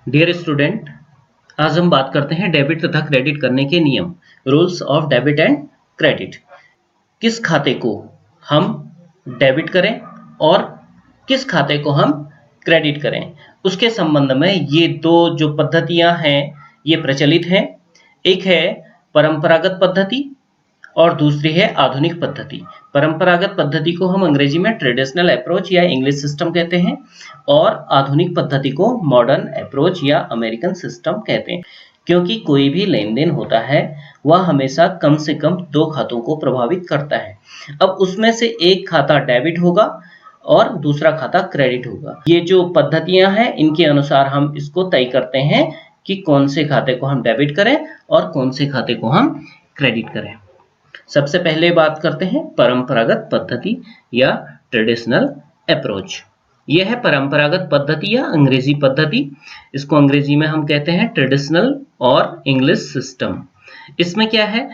Dear student, आज हम बात करते हैं डेबिट तथा क्रेडिट करने के नियम, rules of debit and credit. किस खाते को हम डेबिट करें और किस खाते को हम क्रेडिट करें, उसके संबंध में ये दो जो पद्धतियां हैं ये प्रचलित हैं। एक है परंपरागत पद्धति और दूसरी है आधुनिक पद्धति। परंपरागत पद्धति को हम अंग्रेजी में ट्रेडिशनल अप्रोच या इंग्लिश सिस्टम कहते हैं और आधुनिक पद्धति को मॉडर्न अप्रोच या अमेरिकन सिस्टम कहते हैं। क्योंकि कोई भी लेन देन होता है वह हमेशा कम से कम दो खातों को प्रभावित करता है। अब उसमें से एक खाता डेबिट होगा और दूसरा खाता क्रेडिट होगा। ये जो पद्धतियां हैं इनके अनुसार हम इसको तय करते हैं कि कौन से खाते को हम डेबिट करें और कौन से खाते को हम क्रेडिट करें। सबसे पहले बात करते हैं परंपरागत पद्धति या ट्रेडिशनल अप्रोच। यह है परंपरागत पद्धति या अंग्रेजी पद्धति। इसको अंग्रेजी में हम कहते हैं ट्रेडिशनल और इंग्लिश सिस्टम। इसमें क्या है,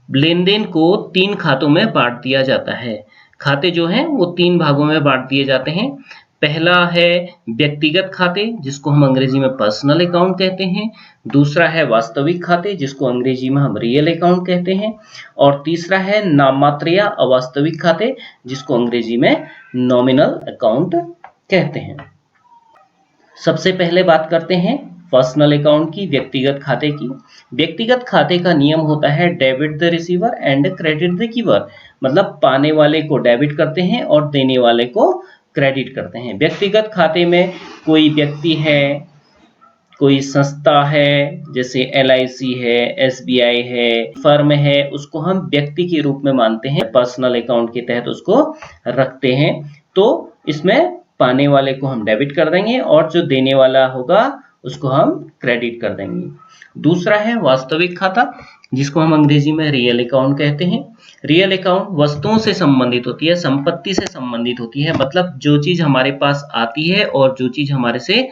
लेन देन को तीन खातों में बांट दिया जाता है। खाते जो हैं वो तीन भागों में बांट दिए जाते हैं। पहला है व्यक्तिगत खाते जिसको हम अंग्रेजी में पर्सनल अकाउंट कहते हैं। दूसरा है वास्तविक खाते जिसको अंग्रेजी में हम रियल अकाउंट कहते हैं। और तीसरा है नाममात्र या अवास्तविक खाते जिसको अंग्रेजी में नॉमिनल अकाउंट कहते हैं। सबसे पहले बात करते हैं पर्सनल अकाउंट की, व्यक्तिगत खाते की। व्यक्तिगत खाते का नियम होता है debit the receiver and credit the giver. मतलब पाने वाले को डेबिट करते हैं और देने वाले को क्रेडिट करते हैं। व्यक्तिगत खाते में कोई व्यक्ति है, कोई संस्था है, जैसे LIC है, SBI है, फर्म है, उसको हम व्यक्ति के रूप में मानते हैं, पर्सनल अकाउंट के तहत उसको रखते हैं। तो इसमें पाने वाले को हम डेबिट कर देंगे और जो देने वाला होगा उसको हम क्रेडिट कर देंगे। दूसरा है वास्तविक खाता जिसको हम अंग्रेजी में रियल अकाउंट कहते हैं। रियल अकाउंट वस्तुओं से संबंधित होती है, संपत्ति से संबंधित होती है। मतलब जो चीज हमारे पास आती है और जो चीज हमारे से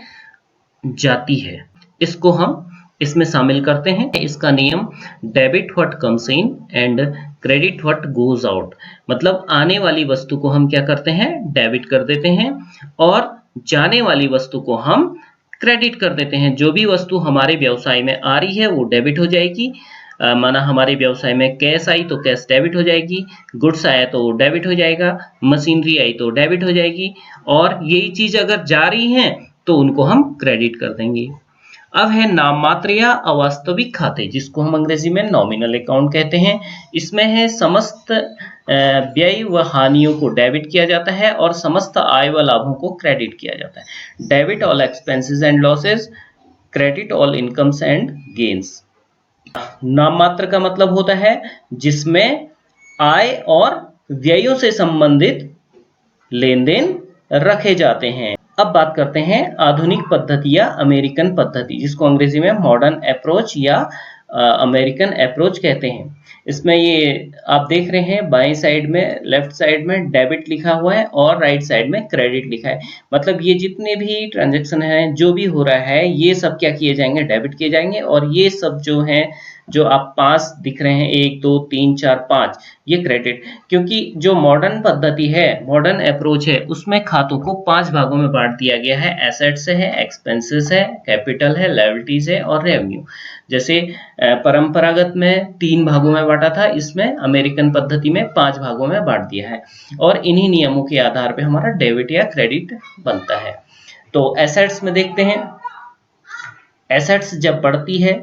जाती है, इसको हम इसमें शामिल करते हैं। इसका नियम debit what comes in and credit what goes out. मतलब आने वाली वस्तु को हम क्या करते हैं, डेबिट कर देते हैं और जाने वाली वस्तु को हम क्रेडिट कर देते हैं। जो भी वस्तु हमारे व्यवसाय में आ रही है वो डेबिट हो जाएगी। माना हमारे व्यवसाय में कैश आई तो कैश डेबिट हो जाएगी, गुड्स आया तो डेबिट हो जाएगा, मशीनरी आई तो डेबिट हो जाएगी, और यही चीज अगर जा रही है तो उनको हम क्रेडिट कर देंगे। अब है नाममात्र या अवास्तविक खाते जिसको हम अंग्रेजी में नॉमिनल अकाउंट कहते हैं। इसमें है समस्त व्यय व हानियों को डेबिट किया जाता है और समस्त आय व लाभों को क्रेडिट किया जाता है। Debit all expenses and losses, credit all incomes and gains. नाममात्र का मतलब होता है जिसमें आय और व्ययों से संबंधित लेन देन रखे जाते हैं। अब बात करते हैं आधुनिक पद्धति या अमेरिकन पद्धति जिसको अंग्रेजी में मॉडर्न अप्रोच या अमेरिकन अप्रोच कहते हैं। इसमें ये आप देख रहे हैं बाएं साइड में, लेफ्ट साइड में डेबिट लिखा हुआ है और राइट साइड में क्रेडिट लिखा है। मतलब ये जितने भी ट्रांजैक्शन हैं, जो भी हो रहा है, ये सब क्या किए जाएंगे, डेबिट किए जाएंगे। और ये सब जो हैं, जो आप 5 दिख रहे हैं, 1 2 3 4 5, ये क्रेडिट। क्योंकि जो मॉडर्न पद्धति है, मॉडर्न अप्रोच है, उसमें खातों को 5 भागों में बांट दिया गया है। एसेट्स है, एक्सपेंसेस है, कैपिटल है, लायबिलिटीज है और रेवेन्यू। जैसे परंपरागत में 3 भागों में बांटा था, इसमें अमेरिकन पद्धति में 5 भागों में बांट दिया है। और इन्हीं नियमों के आधार पर हमारा डेबिट या क्रेडिट बनता है। तो एसेट्स में देखते हैं, एसेट्स जब बढ़ती है,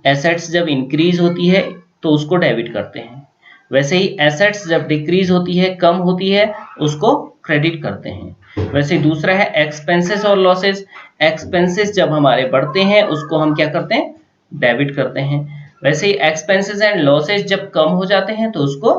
एसेट्स जब इंक्रीज होती है तो उसको डेबिट करते हैं। वैसे ही एसेट्स जब डिक्रीज होती है, कम होती है, उसको क्रेडिट करते हैं। वैसे दूसरा है एक्सपेंसेस और लॉसेस। एक्सपेंसेस जब हमारे बढ़ते हैं उसको हम क्या करते हैं, डेबिट करते हैं। वैसे ही एक्सपेंसेस एंड लॉसेस जब कम हो जाते हैं तो उसको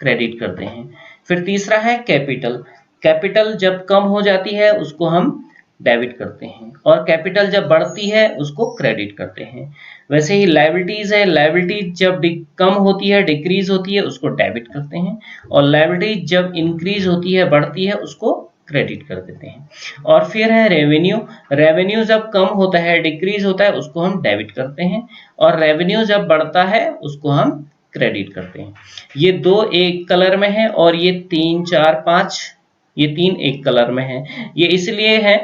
क्रेडिट करते हैं। फिर तीसरा है कैपिटल। कैपिटल जब कम हो जाती है उसको हम डेबिट करते हैं और कैपिटल जब बढ़ती है उसको क्रेडिट करते हैं। वैसे ही लायबिलिटीज है, लायबिलिटी जब कम होती है, डिक्रीज होती है, उसको डेबिट करते हैं। और लायबिलिटी जब इंक्रीज होती है, बढ़ती है, उसको क्रेडिट कर देते हैं। और फिर है रेवेन्यू। रेवेन्यू जब कम होता है, डिक्रीज होता है, उसको हम डेबिट करते हैं। और रेवेन्यू जब बढ़ता है उसको हम क्रेडिट करते हैं। ये 2 एक कलर में है और ये 3 4 5, ये 3 एक कलर में है। ये इसलिए है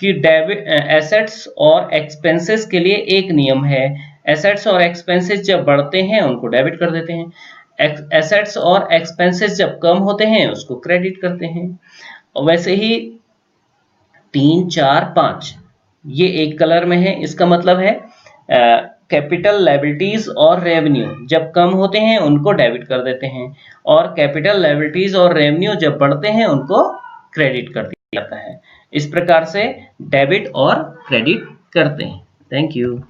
कि डेबिट एसेट्स और एक्सपेंसेस के लिए एक नियम है। एसेट्स और एक्सपेंसेस जब बढ़ते हैं उनको डेबिट कर देते हैं, एसेट्स और एक्सपेंसेस जब कम होते हैं उसको क्रेडिट करते हैं। और वैसे ही 3, 4, 5 ये एक कलर में है, इसका मतलब है कैपिटल लायबिलिटीज और रेवेन्यू जब कम होते हैं उनको डेबिट कर देते हैं, और कैपिटल लायबिलिटीज और रेवेन्यू जब बढ़ते हैं उनको क्रेडिट कर दिया जाता है। इस प्रकार से डेबिट और क्रेडिट करते हैं। Thank you.